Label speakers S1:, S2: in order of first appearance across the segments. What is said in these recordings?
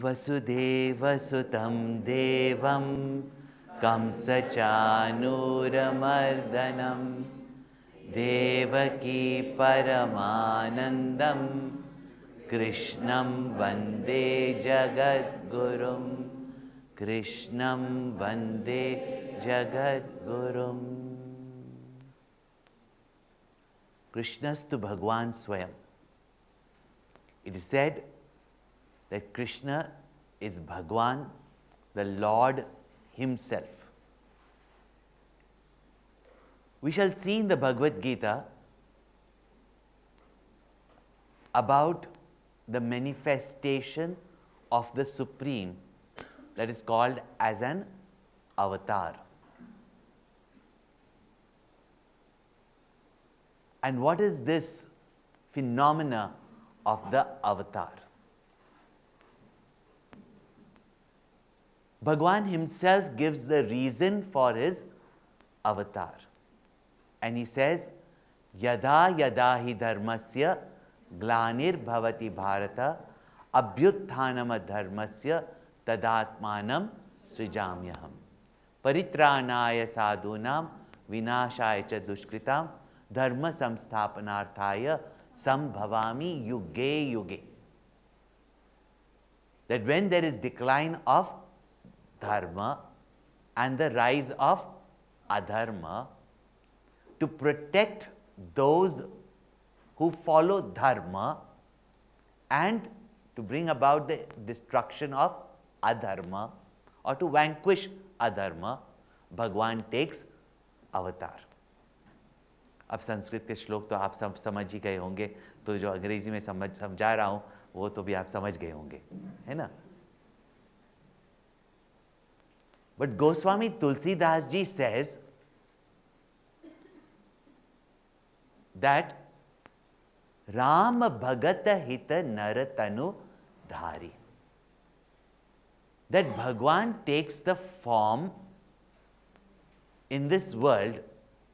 S1: वसुदेवसुतं देवं कंसचानूरमर्दनं देवकी परमानन्दं कृष्णं वन्दे जगद्गुरुं कृष्णं वन्दे जगद्गुरुम्। Krishnastu Bhagwan Swayam. It is said that Krishna is Bhagwan, the Lord Himself. We shall see in the Bhagavad Gita about the manifestation of the Supreme that is called as an Avataar. And what is this phenomena of the Avataar? Bhagwan himself gives the reason for his avatar. And he says, Yada yada hi dharmasya glanir bhavati bharata abhyutthanam dharmasya tadatmanam srijamyaham paritranaya sadhunam vinashaya cha dushkritam dharma samsthapanarthaya sambhavami yuge yuge. That when there is decline of dharma and the rise of adharma, to protect those who follow dharma and to bring about the destruction of adharma or to vanquish adharma, Bhagwan takes avatar. अब संस्कृत के श्लोक तो आप सब समझ ही गए होंगे, तो जो अंग्रेजी में समझा रहा हूँ वो तो भी आप समझ गए होंगे, है ना? But Goswami Tulsidas ji says that Ram Bhagat Hit Naratanu Dhari. That Bhagwan takes the form in this world,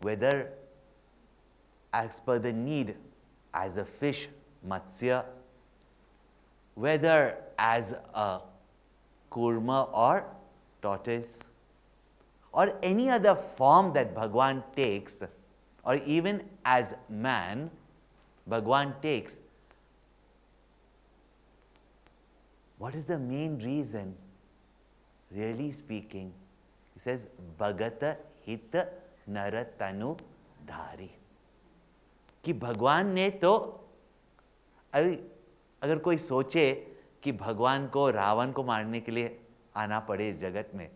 S1: whether as per the need as a fish, Matsya, whether as a kurma or tortoise, or any other form that Bhagwan takes, or even as man, Bhagwan takes. What is the main reason? Really speaking, he says, Bhagata Hit Naratanu Dhari. कि भगवान ने तो अगर कोई सोचे कि भगवान को रावण को मारने के लिए आना पड़े इस जगत में,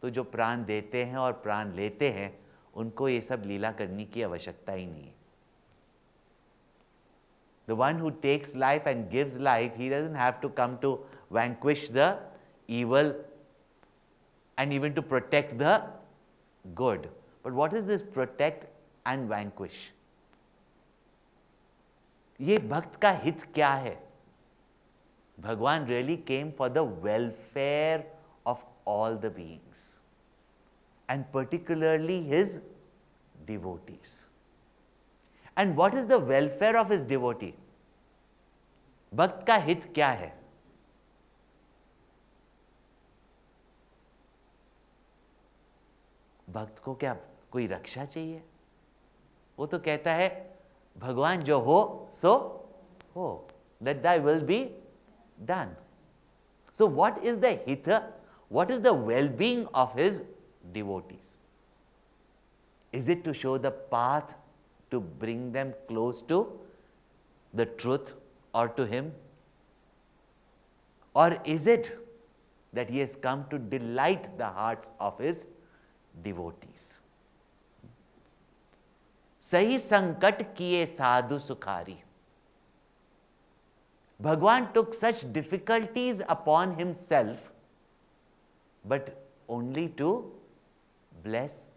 S1: तो जो प्राण देते हैं और प्राण लेते हैं उनको ये सब लीला करने की आवश्यकता ही नहीं है. The one who takes life and gives life, he doesn't have to come to vanquish the evil and even to protect the good. But what is this protect and vanquish? ये भक्त का हित क्या है? Bhagwan really came for the welfare of all the beings and particularly his devotees. And what is the welfare of his devotee? भक्त का हित क्या है? भक्त को क्या कोई रक्षा चाहिए? वो तो कहता है भगवान जो हो सो हो, let thy will be done. So what is the hita? What is the well-being of his devotees? Is it to show the path to bring them close to the truth or to him? Or is it that he has come to delight the hearts of his devotees? सही संकट किए साधु सुखारी. Bhagwan took such difficulties upon himself, but only to bless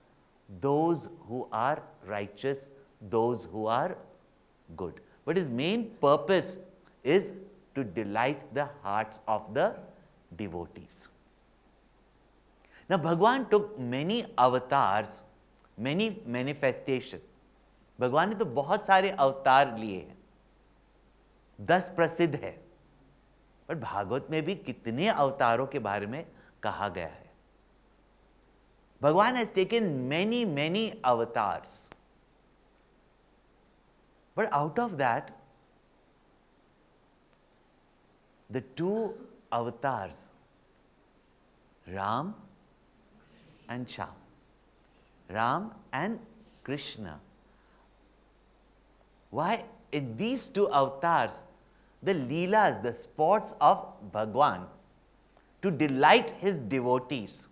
S1: those who are righteous, those who are good. But his main purpose is to delight the hearts of the devotees. Now, Bhagwan took many avatars, many manifestations. भगवान ने तो बहुत सारे अवतार लिए हैं, 10 प्रसिद्ध है. पर भागवत में भी कितने अवतारों के बारे में कहा गया है. Bhagavan has taken many, many avatars. But out of that, the two avatars, Ram and Shyam, Ram and Krishna. Why? In these two avatars, the leelas, the sports of Bhagavan to delight his devotees,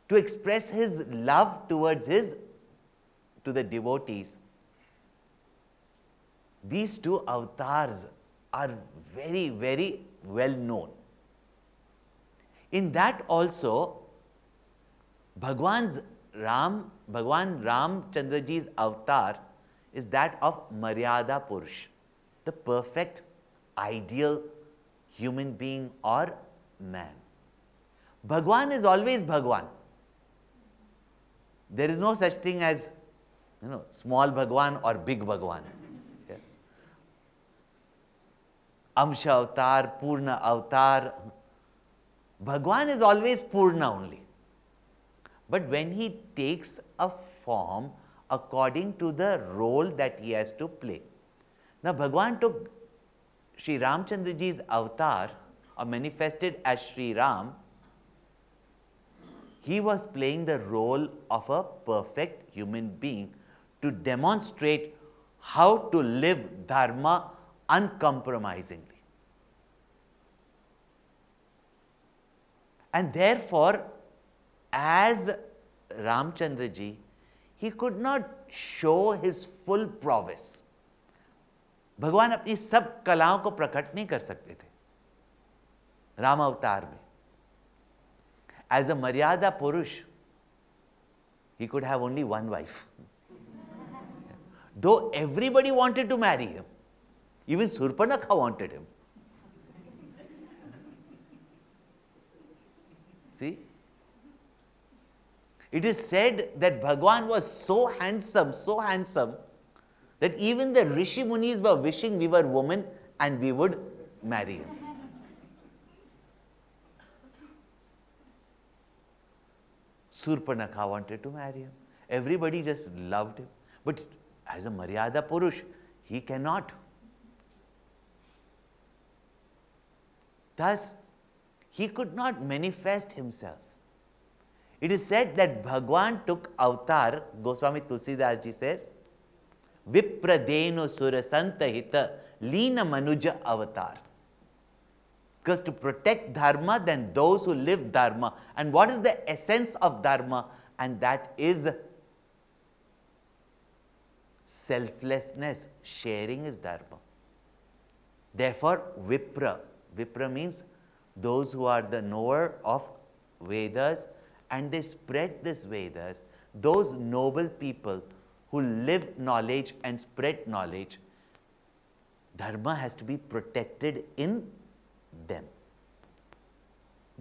S1: to express his love towards to the devotees. These two avatars are very, very well known. In that also, Bhagwan Ram Chandraji's avatar is that of Maryada Purush, the perfect, ideal human being or man. Bhagwan is always Bhagwan. There is no such thing as, small Bhagwan or big Bhagwan. Yeah. Amsha avatar, Purna avatar. Bhagwan is always Purna only. But when he takes a form according to the role that he has to play. Now, Bhagwan took Sri Ramchandraji's avatar or manifested as Sri Ram. He was playing the role of a perfect human being to demonstrate how to live Dharma uncompromisingly. And therefore, as Ramchandraji, he could not show his full prowess. भगवान अपनी सब कलाओं को प्रकट नहीं कर सकते थे राम अवतार में. As a Maryada Purush, he could have only one wife. Though everybody wanted to marry him, even Surpanakha wanted him. See? It is said that Bhagwan was so handsome, that even the Rishi Munis were wishing we were women and we would marry him. Surpanakha wanted to marry him. Everybody just loved him. But as a Maryada Purush, he cannot. Thus, he could not manifest himself. It is said that Bhagwan took avatar, Goswami Tulsidas ji says, Vipradeno Surasantahita Leena Manuja avatar. Because to protect Dharma, then those who live Dharma. And what is the essence of Dharma? And that is selflessness. Sharing is Dharma. Therefore, Vipra means those who are the knower of Vedas and they spread this Vedas, those noble people who live knowledge and spread knowledge, Dharma has to be protected in them.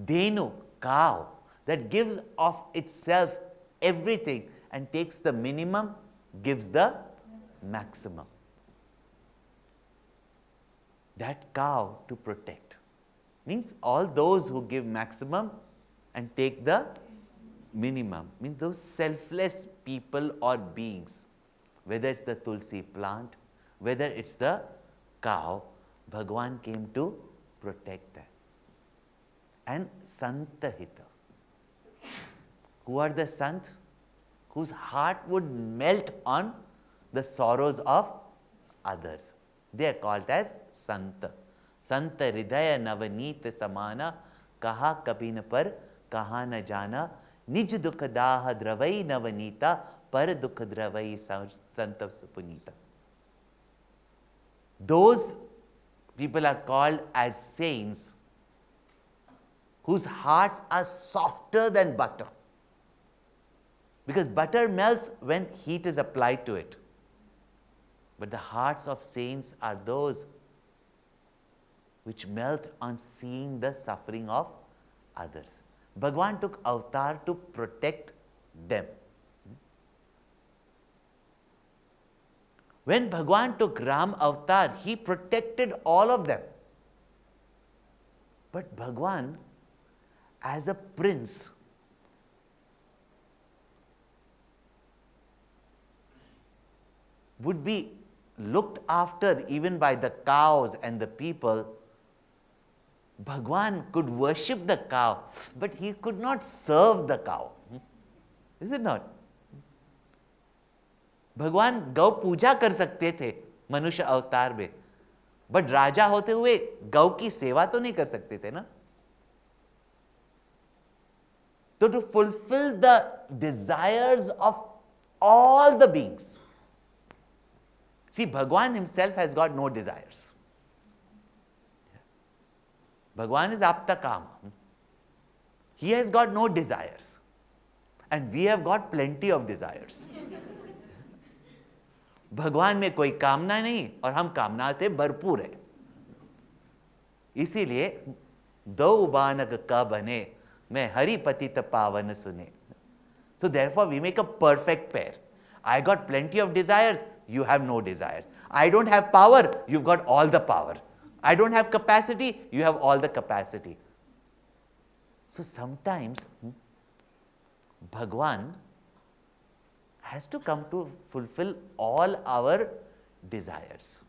S1: Denu, cow, that gives of itself everything and takes the minimum, gives the maximum. That cow to protect means all those who give maximum and take the minimum, means those selfless people or beings, whether it's the tulsi plant, whether it's the cow, Bhagwan came to protect that. And Santahita. Who are the Sant? Whose heart would melt on the sorrows of others. They are called as Santa. Santa Hridaya Navaneet Samana Kaha Kabhi na par Kaha na jana Nij Dukha Daha Dravai Navaneeta Par Dukha Dravai Santa Punita. Those people are called as saints whose hearts are softer than butter. Because butter melts when heat is applied to it. But the hearts of saints are those which melt on seeing the suffering of others. Bhagwan took avatar to protect them. When Bhagwan took Ram avatar, he protected all of them. But Bhagwan, as a prince, would be looked after even by the cows and the people. Bhagwan could worship the cow, but he could not serve the cow. Is it not? भगवान गौ पूजा कर सकते थे मनुष्य अवतार में, but राजा होते हुए गौ की सेवा तो नहीं कर सकते थे ना. So to fulfill the desires of all the beings. See, Bhagwan himself has got no desires. Bhagwan is Apta Kama. He has got no desires. And we have got plenty of desires. भगवान में कोई कामना नहीं और हम कामना से भरपूर है. इसीलिए दो बानक का बने मैं हरि पतित पावन सुने. So therefore we make a perfect pair. I got plenty of desires, you have no desires. I don't have power, you've got all the power. I don't have capacity, you have all the capacity. So sometimes Bhagwan has to come to fulfill all our desires.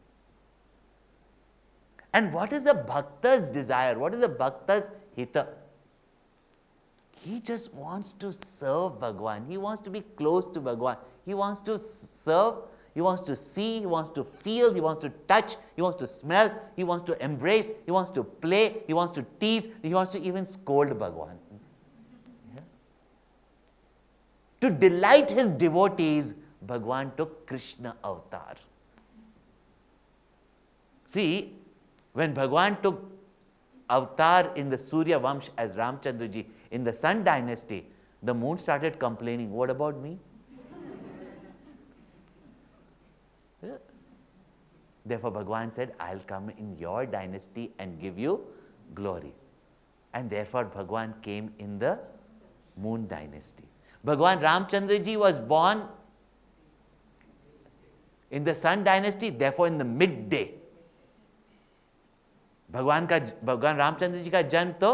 S1: And what is the bhakta's desire? What is the bhakta's hita? He just wants to serve Bhagwan. He wants to be close to Bhagwan. He wants to serve, he wants to see, he wants to feel, he wants to touch, he wants to smell, he wants to embrace, he wants to play, he wants to tease, he wants to even scold Bhagwan. To delight his devotees, Bhagwan took Krishna Avataar. See, when Bhagwan took Avataar in the Surya Vamsh as Ramchandraji in the Sun dynasty, the moon started complaining, what about me? Therefore, Bhagwan said, I'll come in your dynasty and give you glory. And therefore, Bhagwan came in the moon dynasty. Bhagwan Ramchandraji was born in the Sun dynasty, therefore in the midday. भगवान रामचंद्र जी का जन्म तो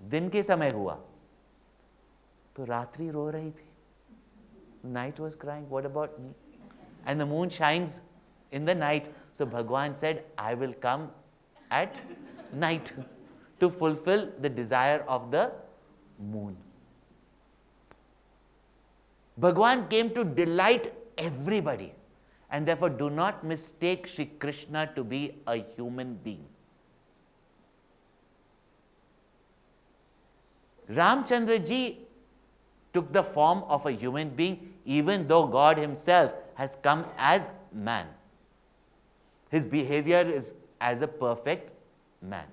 S1: दिन के समय हुआ, तो रात्रि रो रही थी. Night was crying, what about me? And the moon shines in the night. So Bhagwan said, I will come at night to fulfill the desire of the moon. Bhagwan came to delight everybody. And therefore, do not mistake Shri Krishna to be a human being. Ramchandra ji took the form of a human being, even though God himself has come as man. His behavior is as a perfect man.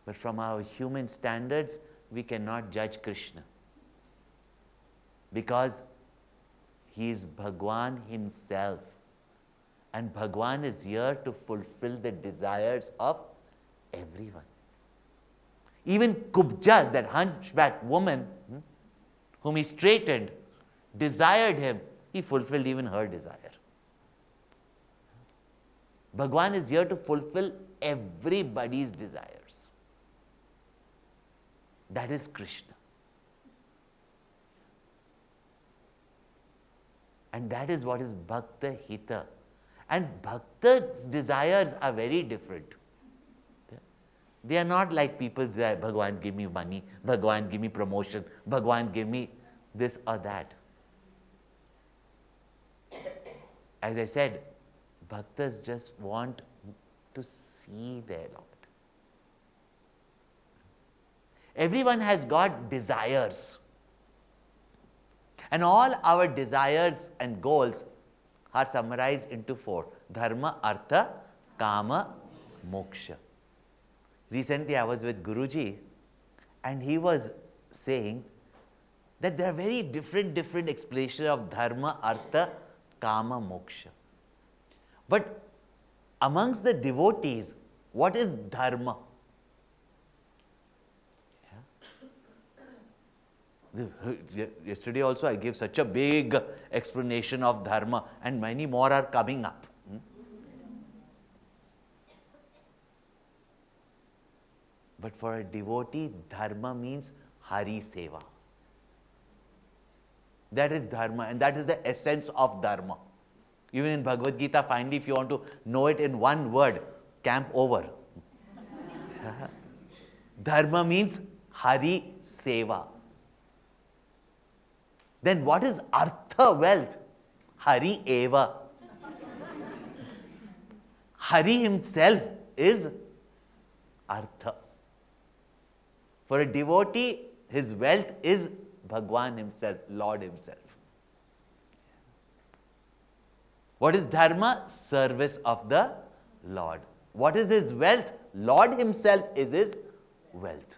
S1: But from our human standards, we cannot judge Krishna, because he is Bhagwan himself. And Bhagwan is here to fulfill the desires of everyone. Even Kubjas, that hunchback woman whom he straightened, desired him. He fulfilled even her desire. Bhagwan is here to fulfill everybody's desires. That is Krishna. And that is what is Bhakta Hita. And Bhakta's desires are very different. They are not like people's desire, Bhagwan give me money, Bhagwan give me promotion, Bhagwan give me this or that. As I said, Bhaktas just want to see their Lord. Everyone has got desires. And all our desires and goals are summarized into 4. Dharma, Artha, Kama, Moksha. Recently I was with Guruji and he was saying that there are very different explanations of Dharma, Artha, Kama, Moksha. But amongst the devotees, what is Dharma? Yesterday also I gave such a big explanation of Dharma, and many more are coming up. But for a devotee, dharma means Hari Seva. That is dharma, and that is the essence of dharma. Even in Bhagavad Gita, finally, if you want to know it in one word, camp over. Dharma means Hari Seva. Then what is Artha, wealth? Hari Eva. Hari himself is Artha. For a devotee, his wealth is Bhagwan himself, Lord himself. What is dharma? Service of the Lord. What is his wealth? Lord himself is his wealth.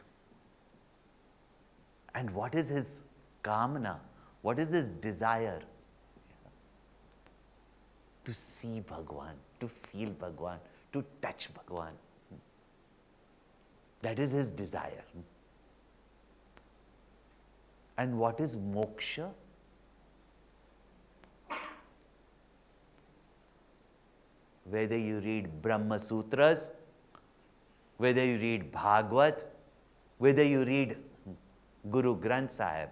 S1: And what is his kamana? What is his desire? To see Bhagwan, to feel Bhagwan, to touch Bhagwan. That is his desire. And what is moksha? Whether you read Brahma Sutras, whether you read Bhagavad, whether you read Guru Granth Sahib,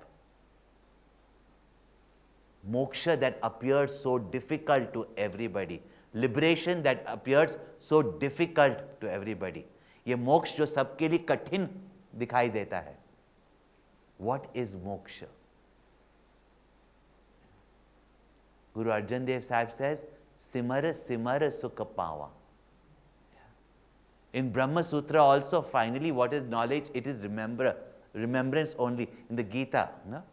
S1: moksha that appears so difficult to everybody, liberation that appears so difficult to everybody, ये मोक्ष जो सबके लिए कठिन दिखाई देता है. What is moksha? Guru Arjan Dev Sahib says, Simara Simara Sukha Pawa. In Brahma Sutra also, finally, what is knowledge? It is remembrance only. In the Gita, no?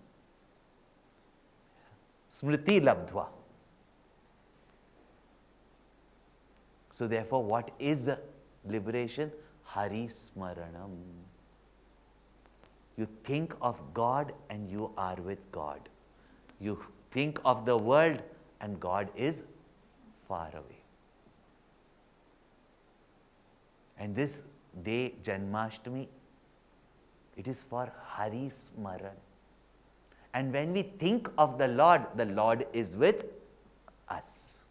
S1: Smriti Labdhva. So therefore, what is liberation? Hari Smaranam. You think of God and you are with God. You think of the world and God is far away. And this day, Janamashtami, it is for Hari Smaran. And when we think of the Lord is with us.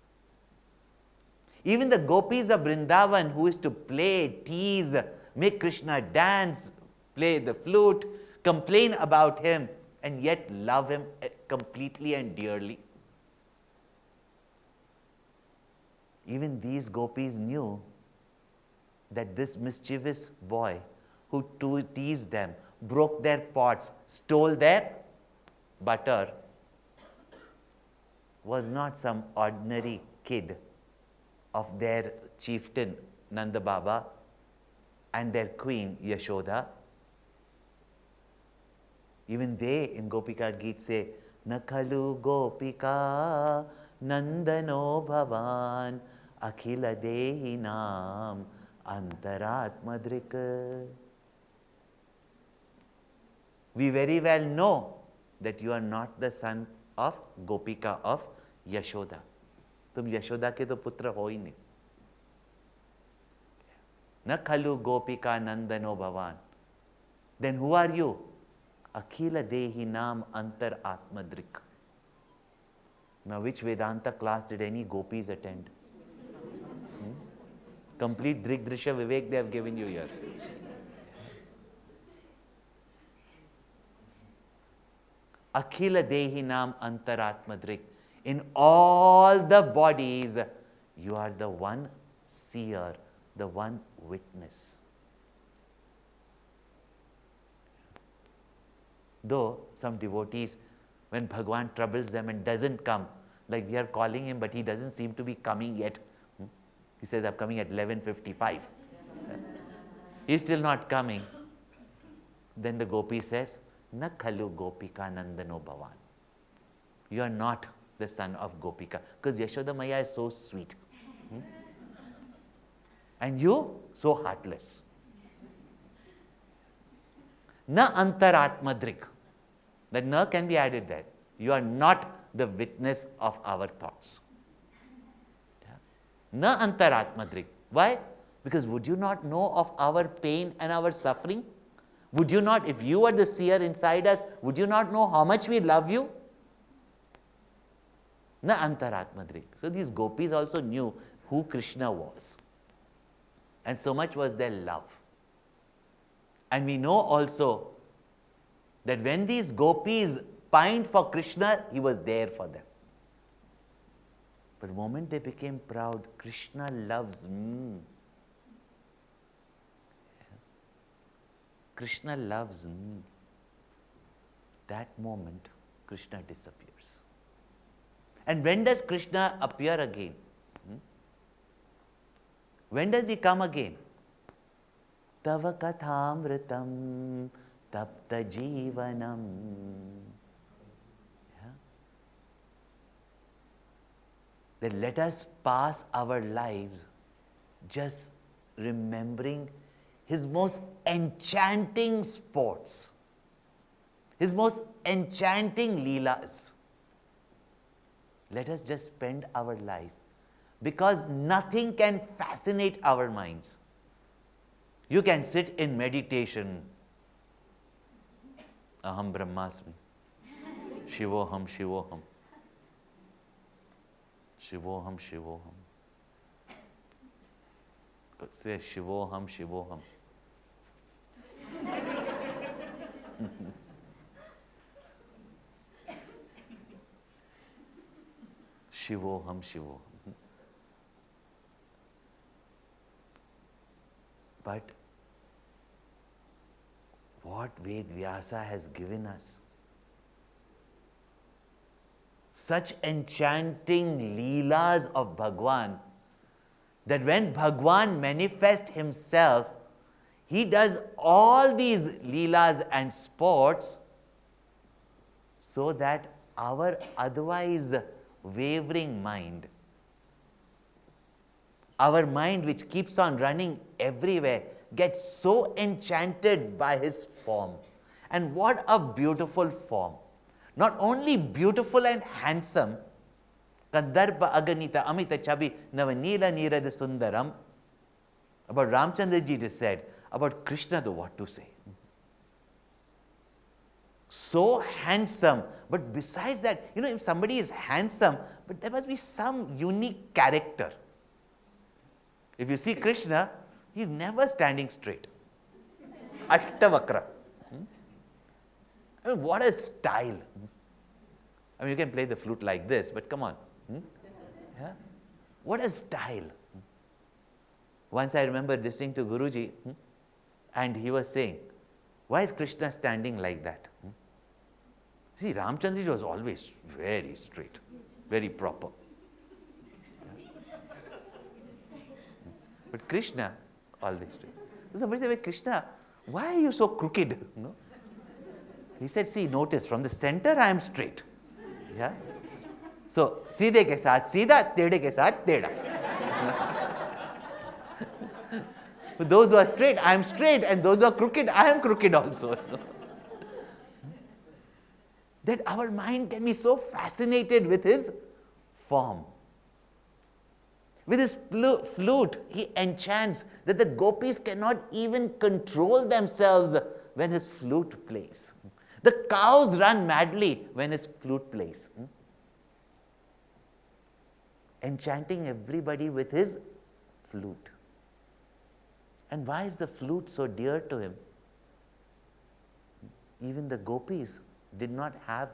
S1: Even the gopis of Vrindavan, who is to play, tease, make Krishna dance, play the flute, complain about him, and yet love him completely and dearly. Even these gopis knew that this mischievous boy who teased them, broke their pots, stole their butter, was not some ordinary kid of their chieftain Nanda Baba and their queen Yashoda. Even they in Gopika Geet say, Nakhalu Gopika Nandano Bhavan Akhila Dehinam Antaratmadrik. We very well know that you are not the son of Gopika of Yashoda. तुम यशोदा के तो पुत्र हो ही नहीं. न खलु गोपिका नंदनो भवान. Then who are you? Akhila Dehi Nam Antar Atmadrik. Now which Vedanta class did any gopis attend? Complete Drik Drishya Vivek they have given you here. Akhila Dehi Nam Antaratmadrik. In all the bodies, you are the one seer, the one witness. Though some devotees, when Bhagwan troubles them and doesn't come, like we are calling him, but he doesn't seem to be coming yet. He says, I'm coming at 11:55. He's still not coming. Then the gopi says, Na khalu gopika nandano bhavan. You are not the son of Gopika. Because Yashoda Maya is so sweet. And you, so heartless. Na antaratmadrik. That na can be added there. You are not the witness of our thoughts. Na antaratmadrik. Why? Because would you not know of our pain and our suffering? Would you not, if you were the seer inside us, would you not know how much we love you? Na antaratmadrik. So these gopis also knew who Krishna was. And so much was their love. And we know also that when these gopis pined for Krishna, he was there for them. But the moment they became proud, Krishna loves me. Krishna loves me. That moment, Krishna disappears. And when does Krishna appear again? When does he come again? Tava kathamritam tapta jivanam. Then let us pass our lives just remembering his most enchanting sports, his most enchanting leelas. Let us just spend our life, because nothing can fascinate our minds. You can sit in meditation. Aham Brahmasmi. Shivoham, Shivoham. Shivoham, Shivoham. Say Shivoham, Shivoham. Shivoham, Shivoham. But what Ved Vyasa has given us, such enchanting leelas of Bhagwan, that when Bhagwan manifests himself, he does all these leelas and sports so that our otherwise wavering mind, our mind which keeps on running everywhere, gets so enchanted by his form. And what a beautiful form. Not only beautiful and handsome, Kandarpa Aganita Amita Chabi Navanila Nirada Sundaram. About Ramchandra ji it is said. About Krishna, though, what to say? So handsome. But besides that, if somebody is handsome, but there must be some unique character. If you see Krishna, he is never standing straight. Ashtavakra. I mean, what a style. I mean, you can play the flute like this, but come on. Yeah? What a style. Once I remember listening to Guruji, and he was saying, why is Krishna standing like that? See, Ramchandra was always very straight, very proper. But Krishna, always straight. So somebody said, Krishna, why are you so crooked? He said, see, notice, from the center I am straight. Yeah? So, seedhe ke saath seedha, tede ke saath teda. Those who are straight, I am straight, and those who are crooked, I am crooked also. That our mind can be so fascinated with his form. With his flute, he enchants that the gopis cannot even control themselves when his flute plays. The cows run madly when his flute plays. Enchanting everybody with his flute. And why is the flute so dear to him? Even the gopis did not have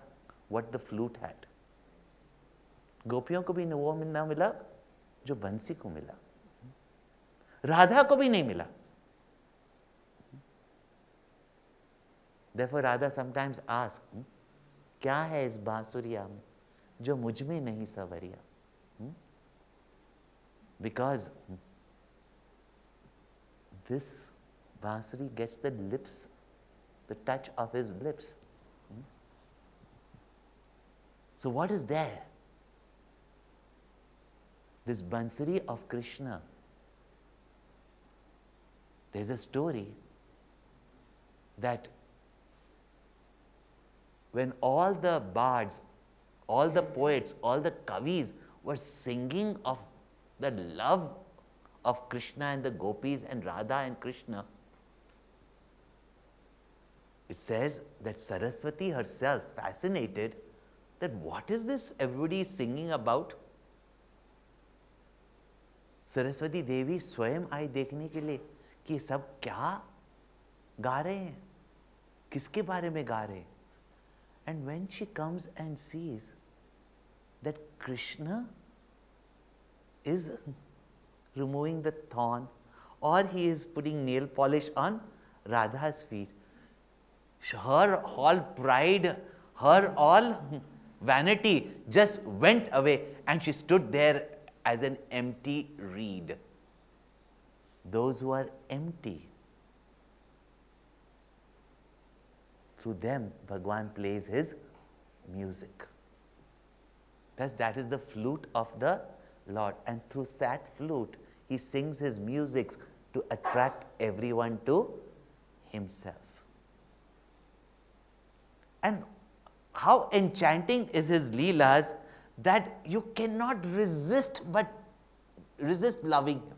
S1: what the flute had. गोपियों को भी वो ना मिला जो बंसी को मिला, राधा को भी नहीं मिला. Therefore Radha sometimes asks, क्या है इस बांसुरिया में जो मुझ में नहीं सवरिया? Because this bansuri gets the lips, the touch of his lips. So what is there? This bansuri of Krishna. There's a story that when all the bards, all the poets, all the kavis were singing of the love of Krishna and the gopis and Radha and Krishna, it says that Saraswati herself, fascinated, that what is this everybody is singing about? Saraswati Devi स्वयं आई देखने के लिए कि सब क्या गा रहे हैं, किसके बारे में गा रहे हैं? And when she comes and sees that Krishna is removing the thorn, or he is putting nail polish on Radha's feet, her all pride, her all vanity just went away, and she stood there as an empty reed. Those who are empty, through them Bhagwan plays his music. Thus, that is the flute of the Lord, and through that flute he sings his music to attract everyone to himself. And how enchanting is his leelas that you cannot resist loving him.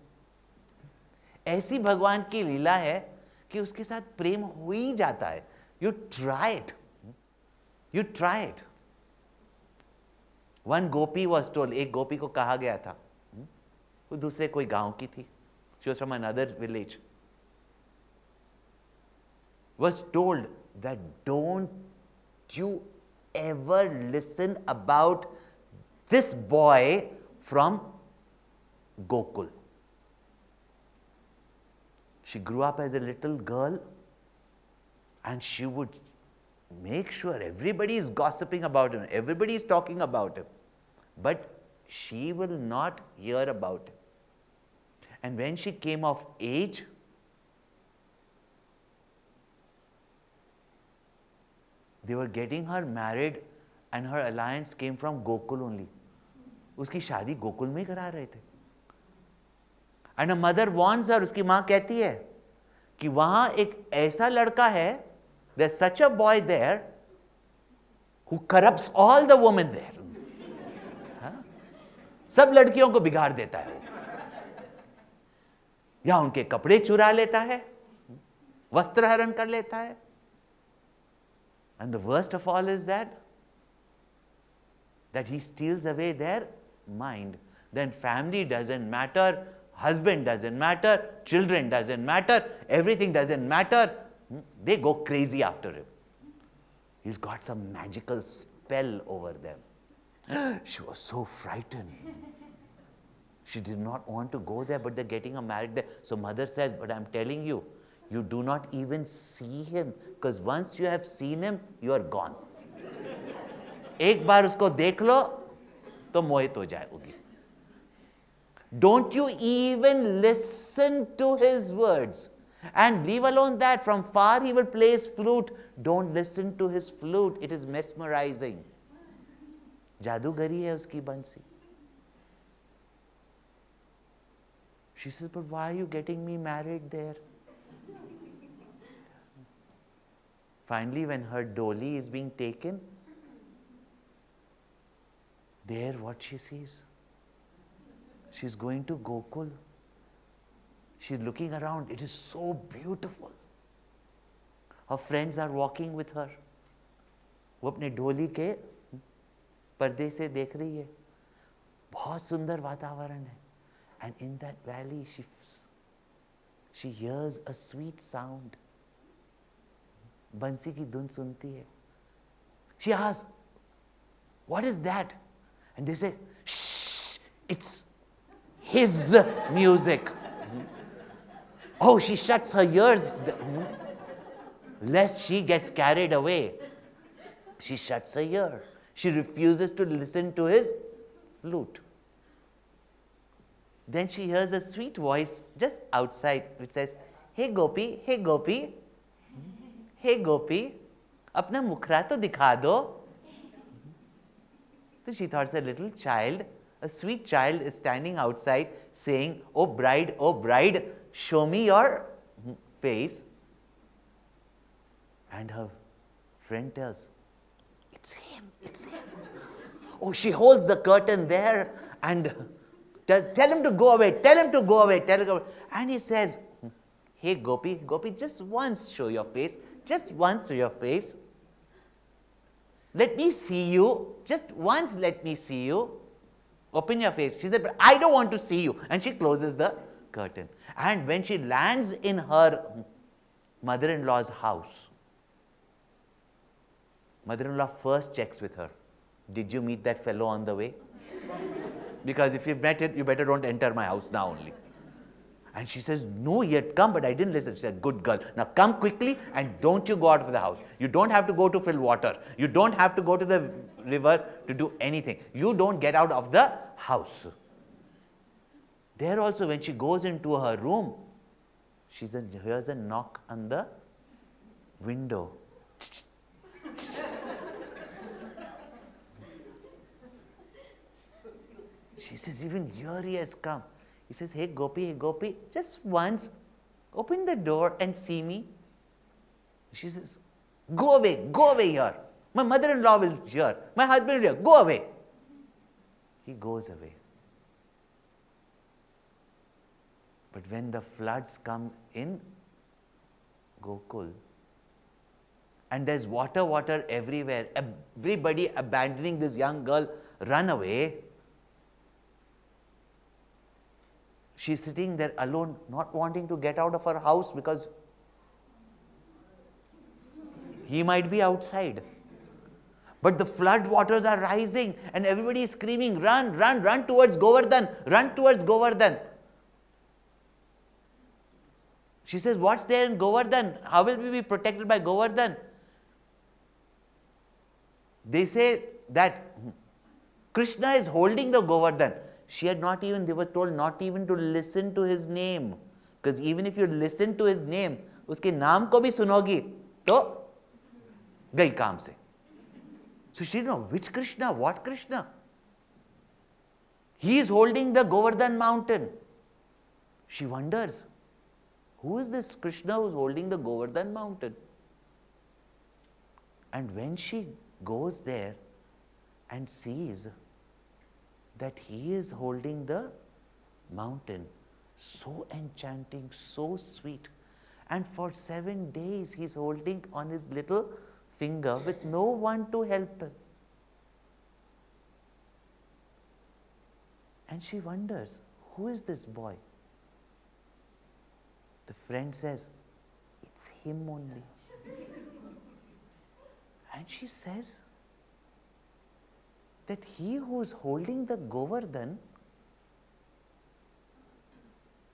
S1: ऐसी भगवान की लीला है कि उसके साथ प्रेम हो ही जाता है. You try it. You try it. One gopi was told, एक गोपी को कहा गया था, वो दूसरे कोई गांव की थी. She was from another village. Was told that don't you ever listen about this boy from Gokul. She grew up as a little girl, and she would make sure everybody is gossiping about him, everybody is talking about him, but she will not hear about him. And when she came of age, they were getting her married, and her alliance came from Gokul only. उसकी शादी गोकुल में करा रहे थे. And a mother warns her, उसकी माँ कहती है कि वहाँ एक ऐसा लड़का है, there's such a boy there who corrupts all the women there. सब लड़कियों को बिगाड़ देता है वो, या उनके कपड़े चुरा लेता है, वस्त्र हरण कर लेता है. And the worst of all is that he steals away their mind. Then family doesn't matter, husband doesn't matter, children doesn't matter, everything doesn't matter. They go crazy after him. He's got some magical spell over them. She was so frightened. She did not want to go there, but they're getting her married there. So mother says, but I'm telling you, you do not even see him, because once you have seen him, you are gone. एक बार उसको देख लो तो मोहित हो जाओगी. Don't you even listen to his words. And leave alone that, from far he will play his flute. Don't listen to his flute, it is mesmerizing. जादूगरी है उसकी बंसी. She says, but why are you getting me married there? Finally, when her doli is being taken, there what she sees? She's going to Gokul. She's looking around. It is so beautiful. Her friends are walking with her. वो अपने ढोली के पर्दे से देख रही है. बहुत सुंदर वातावरण है. And in that valley, she hears a sweet sound. बंसी की धुन सुनती है. She asks, what is that? And they say, shh, it's his music. Oh, she shuts her ears lest she gets carried away. She shuts her ear. She refuses to listen to his flute. Then she hears a sweet voice just outside which says, hey Gopi, hey Gopi, hey Gopi, अपना मुखरा तो दिखा दो. So she thought, a little child, a sweet child is standing outside saying, oh bride, show me your face. And her friend tells, it's him. Oh, she holds the curtain there and tell him to go away. And he says, hey Gopi, just once show your face. Just once show your face. Let me see you. Just once let me see you. Open your face. She said, but I don't want to see you. And she closes the curtain. And when she lands in her mother-in-law's house. Mother-in-law first checks with her, did you meet that fellow on the way? Because if you've met it, you better don't enter my house now only. And she says, no, he had come, but I didn't listen. She said, good girl. Now come quickly and don't you go out of the house. You don't have to go to fill water. You don't have to go to the river to do anything. You don't get out of the house. There also, when she goes into her room, she hears a knock on the window. She says, even here he has come. He says, hey Gopi, just once, open the door and see me. She says, go away here. My mother-in-law will hear. My husband will hear. Go away. He goes away. But when the floods come in Gokul, and there's water everywhere, everybody abandoning this young girl, run away. She's sitting there alone, not wanting to get out of her house because he might be outside. But the flood waters are rising and everybody is screaming, run towards Govardhan, run towards Govardhan. She says, what's there in Govardhan? How will we be protected by Govardhan? They say that Krishna is holding the Govardhan. They were told not even to listen to his name. Because even if you listen to his name, uske naam ko bhi sunogi, to gai kaam se. So she didn't know which Krishna, what Krishna. He is holding the Govardhan mountain. She wonders, who is this Krishna who is holding the Govardhan mountain? And when she goes there and sees that he is holding the mountain, so enchanting, so sweet. And for 7 days he is holding on his little finger with no one to help him. And she wonders, who is this boy? The friend says, it's him only. And she says, that he who is holding the Govardhan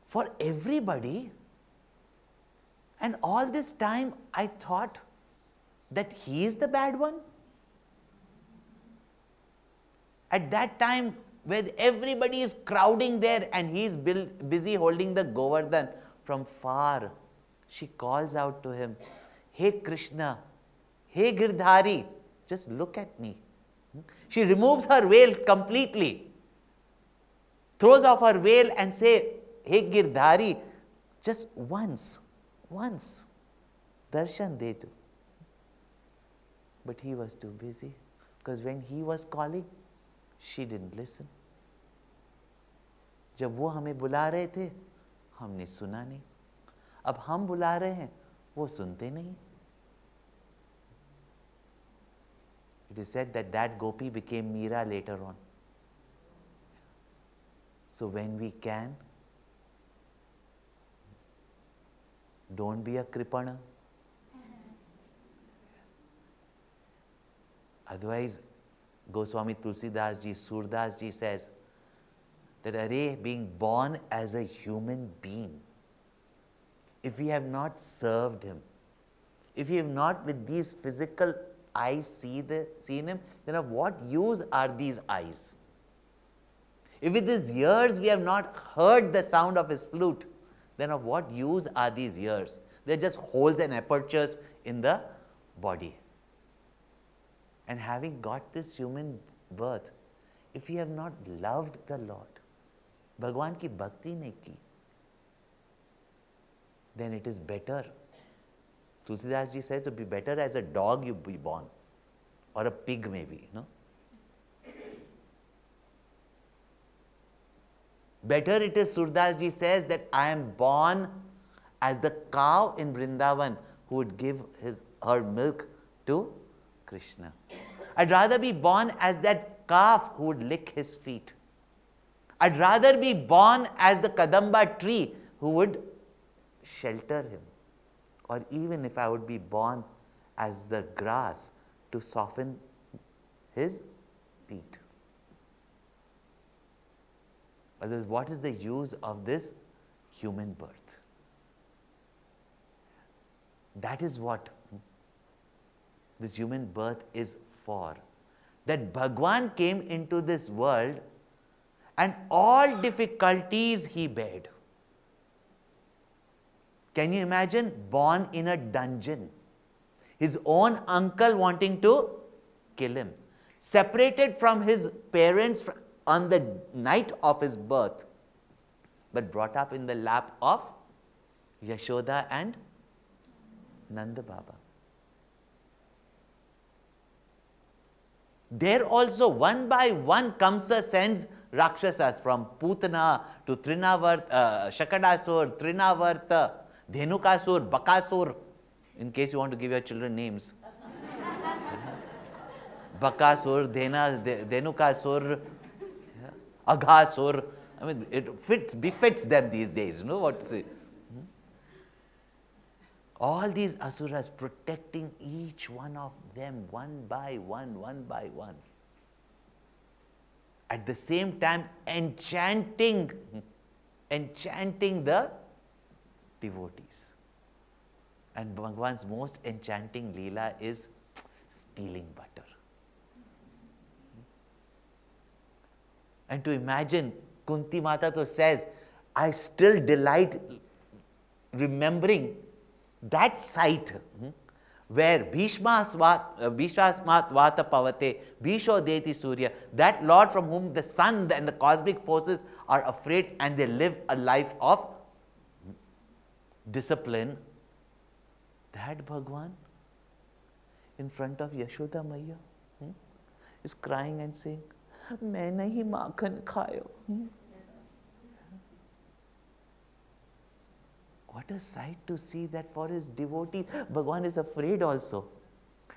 S1: for everybody, and all this time I thought that he is the bad one. At that time, where everybody is crowding there and he is busy holding the Govardhan, from far she calls out to him, hey Krishna, hey Girdhari, just look at me. She removes her veil completely, throws off her veil and say, hey Girdhari, just once, darshan de do. But he was too busy, because when he was calling, she didn't listen. जब वो हमें बुला रहे थे, हमने सुना नहीं. अब हम बुला रहे हैं, वो सुनते नहीं. It is said that Gopi became Meera later on. So when we can, don't be a kripana. Otherwise, Goswami Tulsidas ji, Surdas ji says that being born as a human being, if we have not served him, if we have not with these physical eyes seen him, then of what use are these eyes? If with his ears we have not heard the sound of his flute, then of what use are these ears? They're just holes and apertures in the body. And having got this human birth, if we have not loved the Lord, Bhagwan ki bhakti nahi ki, then it is better. Tulsidas ji says to be better as a dog you be born, or a pig maybe, no? Better it is, Surdas ji says, that I am born as the cow in Vrindavan who would give her milk to Krishna. I'd rather be born as that calf who would lick his feet. I'd rather be born as the Kadamba tree who would shelter him. Or even if I would be born as the grass to soften his feet. Otherwise, what is the use of this human birth? That is what this human birth is for. That Bhagwan came into this world and all difficulties he bared. Can you imagine? Born in a dungeon. His own uncle wanting to kill him. Separated from his parents on the night of his birth, but brought up in the lap of Yashoda and Nanda Baba. There also, one by one, Kamsa sends Rakshasas from Putana to Trinavarta, Shakadasur, Trinavarta, Dhenukasur, Bakasur, in case you want to give your children names. Bakasur, Dhenukasur, Aghasur. I mean, it befits them these days, you know what to say. All these asuras protecting each one of them one by one, one by one. At the same time, enchanting the devotees. And Bhagwan's most enchanting leela is stealing butter. And to imagine, Kunti Mata to says, I still delight remembering that sight where Bhishmasmat Vata Pavate, Bhisho Deti Surya, that Lord from whom the sun and the cosmic forces are afraid and they live a life of discipline, that Bhagwan in front of Yashoda Maiya is crying and saying, "Main nahi makhan khayo." What a sight to see that for his devotee, Bhagwan is afraid also.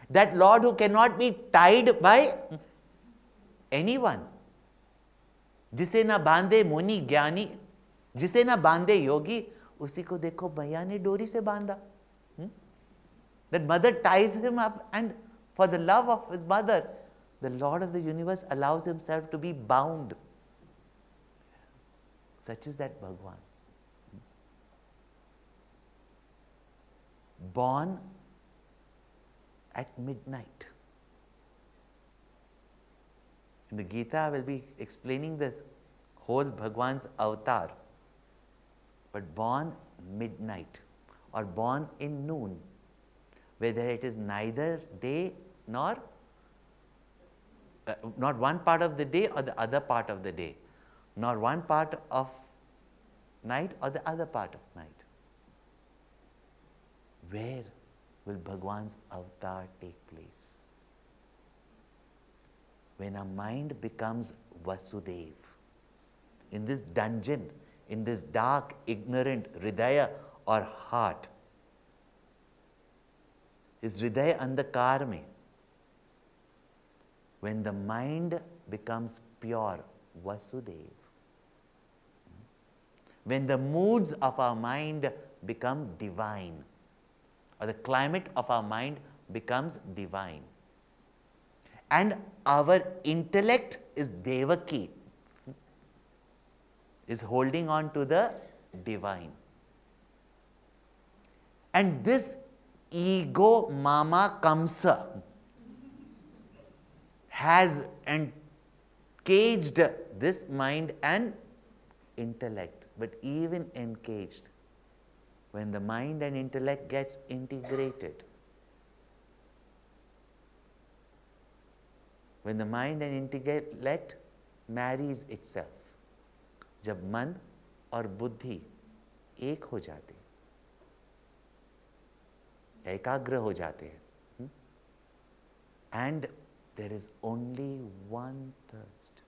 S1: That Lord who cannot be tied by anyone. जिसे ना बांधे मुनि ज्ञानी, जिसे ना बांधे योगी, उसी को देखो मैया ने डोरी से बांधा. That mother ties him up, and for the love of his mother, the Lord of the universe allows himself to be bound. Such is that Bhagwan. Born at midnight. In the Gita, I will be explaining this whole Bhagwan's avatar. But born midnight or born in noon, whether it is neither day nor not one part of the day or the other part of the day, nor one part of night or the other part of night. Where will Bhagwan's avatar take place? When our mind becomes Vasudev, in this dungeon, in this dark, ignorant Hridaya or heart, is Hridaya Andhakar mein. When the mind becomes pure, Vasudev. When the moods of our mind become divine, or the climate of our mind becomes divine. And our intellect is Devaki, is holding on to the divine. And this ego mama Kamsa has encaged this mind and intellect. But even encaged, when the mind and intellect gets integrated, when the mind and intellect marries itself, जब मन और बुद्धि एक हो जाते, एकाग्र हो जाते हैं, and there is only one thirst,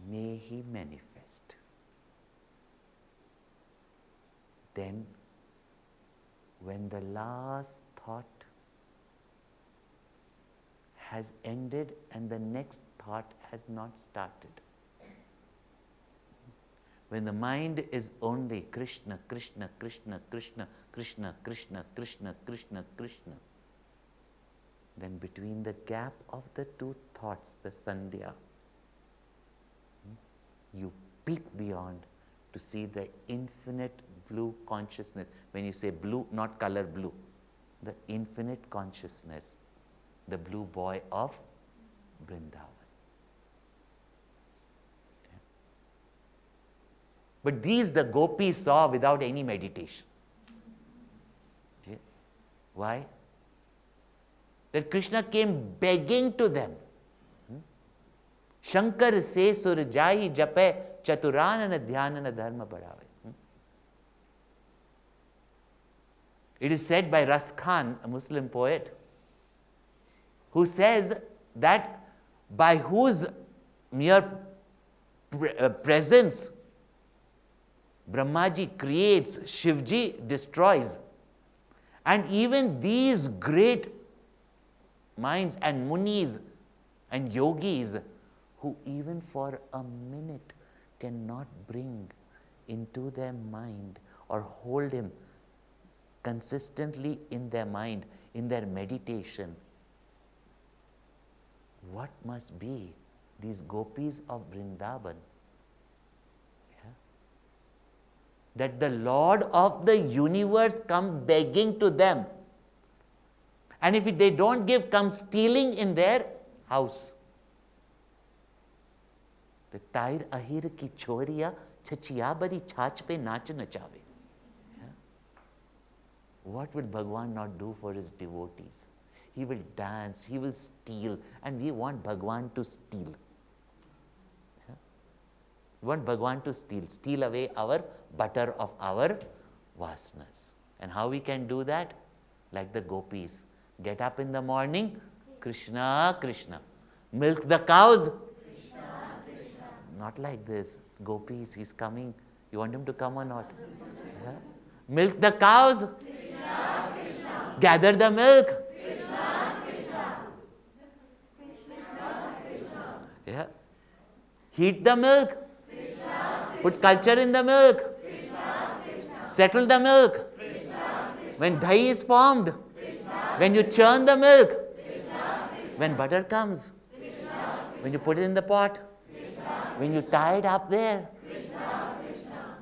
S1: may he manifest. Then, when the last thought has ended and the next thought has not started, When the mind is only Krishna, Krishna, Krishna, Krishna, Krishna, Krishna, Krishna, Krishna, Krishna, then between the gap of the two thoughts, the sandhya, you peek beyond to see the infinite blue consciousness. When you say blue, not color blue, the infinite consciousness, the blue boy of Vrindavan. Okay. But these the gopis saw without any meditation. Okay. Why? That Krishna came begging to them. Shankar se surjai jape chaturanana dhyanana dharma badhave. It is said by Ras Khan, a Muslim poet, who says that by whose mere presence Brahmaji creates, Shivji destroys. And even these great minds and munis and yogis who even for a minute cannot bring into their mind or hold him consistently in their mind, in their meditation. What must be these gopis of Vrindavan? Yeah? That the Lord of the universe come begging to them. And if they don't give, come stealing in their house. The tair ahir ki choriya chachiyabari chach pe nach nachave. What will Bhagwan not do for his devotees? He will dance, he will steal, and we want Bhagwan to steal. Yeah? We want Bhagwan to steal away our butter of our vasanas. And how we can do that? Like the gopis. Get up in the morning, Krishnaa Krishnaa. Milk the cows. Krishnaa Krishnaa. Not like this. Gopis, he's coming. You want him to come or not? Yeah? Milk the cows. Krishnaa Krishnaa. Gather the milk. Krishnaa Krishnaa. Krishnaa Krishnaa. Yeah. Heat the milk. Krishnaa. Put culture in the milk. Krishnaa Krishnaa. Settle the milk. Krishnaa Krishnaa. When dahi is formed. When you churn the milk, Krishna, Krishna. When butter comes, Krishna, when you put it in the pot, Krishna, when you tie it up there. Krishna, Krishna.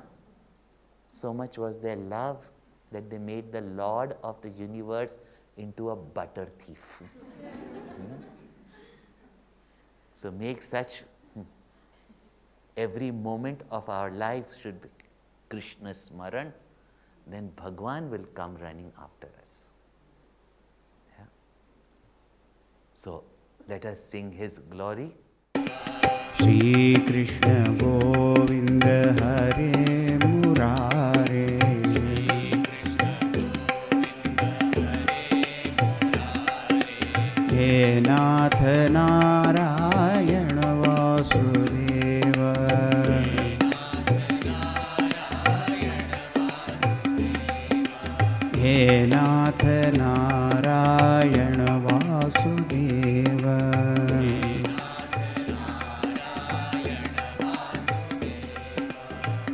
S1: So much was their love that they made the Lord of the universe into a butter thief. So make such, every moment of our life should be Krishna Smaran, then Bhagwan will come running after us. So, let us sing his glory.
S2: Shri Krishna Govinda Hare Murare. He Nath Narayana Vasudeva. He Nath Narayana Vasudeva.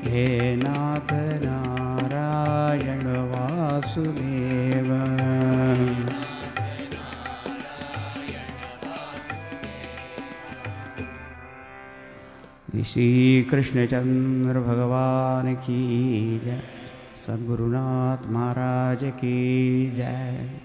S2: He Nath Narayana Vasudeva. Shri Krishna Chandra Bhagavan ki jai. Sadgurunath Maharaj ki jai.